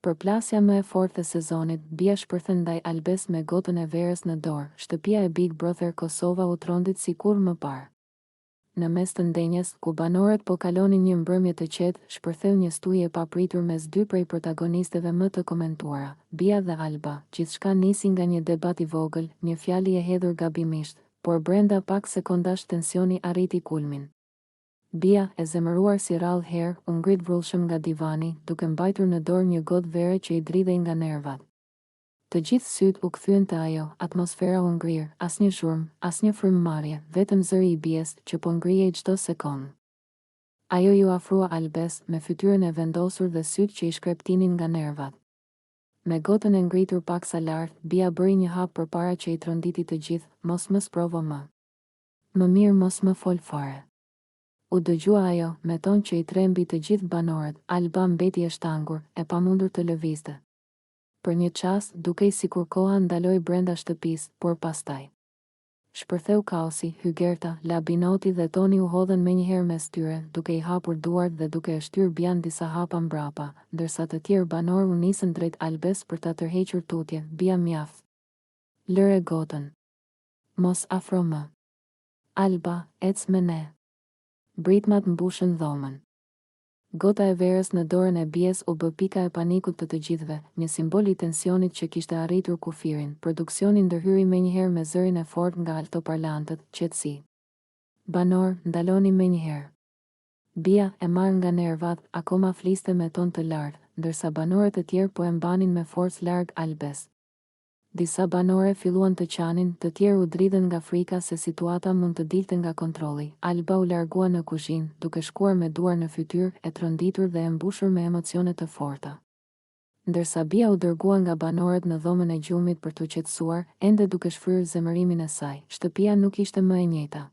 Përplasja më e fortë e sezonit, Bia shpërthen ndaj Albes me gotën e verës në dorë. Shtëpia e Big Brother Kosova u trondit sikur më parë. Në mes të ndenjes, ku banorët po kalonin një mbrëmje të qetë, shpërtheu një stuje e papritur mes dy prej protagonisteve më të komentuara, Bia dhe Alba. Gjithçka nisi nga një debat i vogël, një fjali e hedhur gabimisht, por brenda pak sekondash tensioni arriti kulmin. Bia, e zemëruar si rrallë herë, u ngrit vrullshëm nga divani, duke mbajtur në dorë një gotë vere që i dridhej nga nervat. Të gjithë syt u kthyen te ajo, atmosfera u ngrirë, asnjë zhurmë, asnjë frymëmarrje, vetëm zëri i Bies që po ngrihej çdo sekondë. Ajo ju afrua Albes me fytyrën e vendosur dhe syt që i shkreptinin nga nervat. Me gotën e ngritur paksa lart, Bia bëri një hap përpara që i tronditi të gjithë, mos më sprovo më. Më mirë mos më fol fare. U dëgjua ajo, me ton që i trembi të gjithë banorët. Alba mbeti e shtangur, e pamundur të lëvizte. Për një çast, dukej sikur koha ndaloi brenda shtëpisë, por pastaj shpërtheu kaosi, Hygerta, Labinoti dhe Toni u hodhen menjëherë mes tyre, duke i hapur duart dhe duke e shtyr Bian disa hapa mbrapa, ndërsa të tjerë banorë u nisën drejt Albes për ta tërhequr tutje. Bia mjaft. Lëre gotën. Mos afro më. Alba, ec me ne. Britmat mbushën dhomën. Gota e verës në dorën e Bies u bë pika e panikut të gjithëve, një simbol i tensionit që kishte arritur kufirin. Produksioni ndërhyri menjëherë me zërin e fortë nga altoparlantët, qetësi. Banor, ndaloni menjëherë. Bia, e marrë nga nervat, akoma fliste me ton të lartë, ndërsa banorët e tjerë po e mbanin me forcë larg Albes. Disa banore filluan të qanin, të tjerë u dridhen nga frika se situata mund të dilte nga kontrolli. Alba u largua në kuzhinë, duke shkuar me duar në fytyrë, e tronditur dhe e mbushur me emocione të forta. Ndërsa Bia u dërgua nga banorët në dhomën e gjumit për t'u qetësuar, ende duke shfryrë zemërimin e saj. Shtëpia nuk ishte më e njëjta.